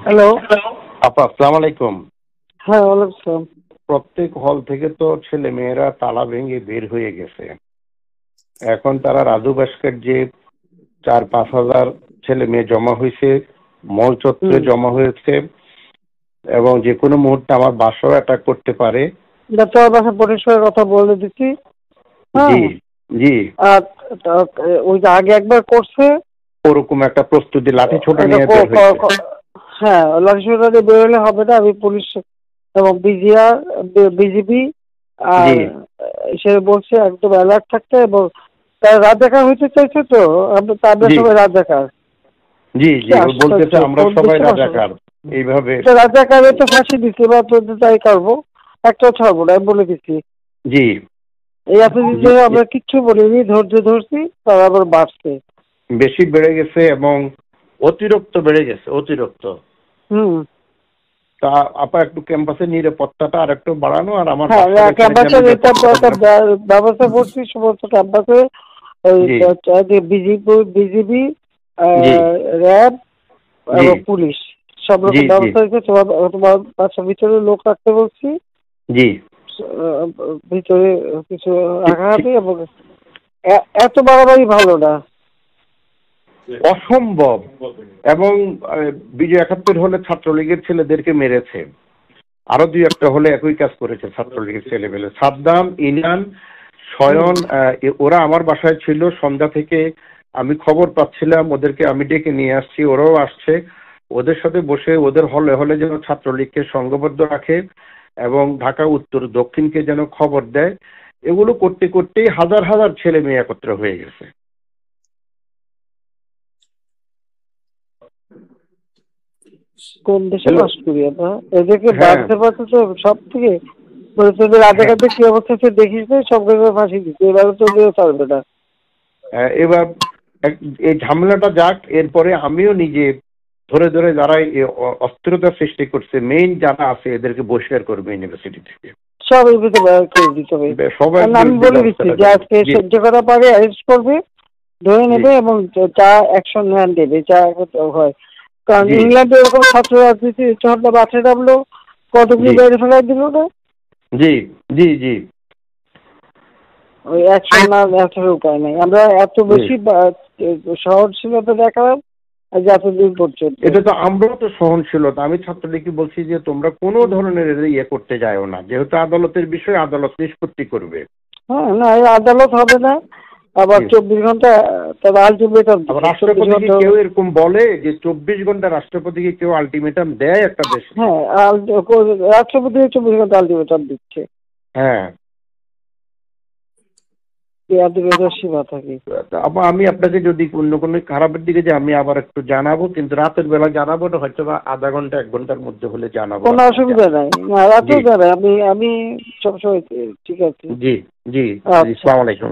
Hello. আপা আসসালামু আলাইকুম। হ্যাঁ, ওয়ালাইকুম আসসালাম। প্রত্যেক হল থেকে তো ছেলে মেয়েরা তালা ভেঙে বের হয়ে গেছে। এখন তারা রাজু ভাস্কর যে 4-5 হাজার ছেলে মেয়ে জমা হয়েছে, মল চত্বরে জমা হয়েছে এবং যে কোনো মুহূর্তে আমার বাসাও অ্যাটাক করতে পারে। তোর বাসা পরিষ্কার কথা বলে দিচ্ছি। জি জি। আর ওই যে আগে একবার করছে ওরকম একটা প্রস্তুতি লাঠি ছোট নিয়ে বের হয়েছে। হ্যাঁ, লাঠি ছোটা দিয়ে বেরোলে হবে না। আমি পুলিশ এবং বিজিবি আর সে বলছে একদম অ্যালার্ট থাকতে, এবং তার রাত দেখা হইতে চাইছে তো তাদের সবাই রাত দেখার। জি জি, বলতেছে আমরা সবাই রাজাকার এইভাবে। রাজাকারে তো ফাঁসি দিচ্ছে বা তোদের তাই করবো, একটা ছাড়বো না, আমি বলে দিচ্ছি। জি, এই এতদিন ধরে আমরা কিচ্ছু বলিনি, ধৈর্য ধরছি, তারা আবার বাড়ছে, বেশি বেড়ে গেছে এবং অতিরিক্ত বেড়ে গেছে, অতিরিক্ত। তা আপা একটু ক্যাম্পাসের নিরাপত্তাটা আর একটু বাড়ানো, আর আমার ক্যাম্পাসের ব্যবস্থা করছি সমস্ত ক্যাম্পাসে। বিজিবি, র্যাব এবং পুলিশ সব রকম ব্যবস্থা হয়েছে। তোমার বাসার ভিতরে লোক রাখতে বলছি। জি, ভিতরে কিছু রাখা হবে এবং এত বাড়াবাড়ি ভালো না, অসম্ভব। এবং বিজয় ৭১ হলে ছাত্রলীগের ছেলেদেরকে মেরেছে, আরো ২-১টা হলে একই কাজ করেছে ছাত্রলীগের ছেলেমেলে। সাদ্দাম, ইনান, শয়ন, ওরা আমার বাসায় ছিল সন্ধ্যা থেকে। আমি খবর পাচ্ছিলাম, ওদেরকে আমি ডেকে নিয়ে আসছি, ওরাও আসছে। ওদের সাথে বসে ওদের হলে হলে যেন ছাত্রলীগকে সংঘবদ্ধ রাখে এবং ঢাকা উত্তর দক্ষিণকে যেন খবর দেয়। এগুলো করতে করতেই হাজার হাজার ছেলে মেয়ে একত্র হয়ে গেছে। কোন দেশে বাস করি আমরা, এদেরকে বাঁচতে পারছে তো সব থেকে। তোদের রাজাকারদের কি অবস্থা সে দেখিস না, সব জায়গায় ফাঁসি দিচ্ছে, এবারে তো পারবে না। এবার এই ঝামেলাটা যাক, এরপরে আমিও নিজে ধরে ধরে যারা অস্থিরতা সৃষ্টি করছে মেইন যারা আছে এদেরকে বহিষ্কার করবে ইউনিভার্সিটি থেকে। সব এর ভিতরে দিতে হবে। আমি বলে দিচ্ছি যে আজকে সহ্য করা পারে অ্যারেস্ট করবে, ধরে নেবে এবং যা অ্যাকশন দেবে, যা হয়। কারণ ইংল্যান্ডে এরকম ছাত্র রাজনীতি ঝর্ণা বাঁচে নামলো, কতগুলি বাইরে ফেলাই দিল না। জি জি জি, ওই অ্যাকশন না দেখার উপায় নাই। আমরা এত বেশি সহনশীলতা দেখালাম যতদিন পর্যন্ত। এটা তো আমরাও তো সহনশীলতা। আমি ছাত্রলীগকে বলছি যে তোমরা কোনো ধরনের ইয়ে করতে যাও না, যেহেতু আদালতের বিষয়, আদালত নিষ্পত্তি করবে। হ্যাঁ, না আদালত হবে না, আবার 24 ঘন্টা তার আলটিমেটাম। রাষ্ট্রপতিকে কেউ এরকম বলে যে 24 ঘন্টা রাষ্ট্রপতিকে কেউ আলটিমেটাম দেয় একটা দেশ? হ্যাঁ, রাষ্ট্রপতি 24 ঘন্টা আলটিমেটাম দিচ্ছে। হ্যাঁ, সীমা থাকে। আমি আপনাকে যদি অন্য কোনো খারাপের দিকে যে আমি আবার একটু জানাবো, কিন্তু রাতের বেলা জানাবো না, হয়তো বা আধা ঘন্টা 1 ঘন্টার মধ্যে হলে জানাবো। কোনো অসুবিধা নাই, রাতেও জানাই আমি সবসময় ঠিক আছে। জি জি, আসসালামু আলাইকুম।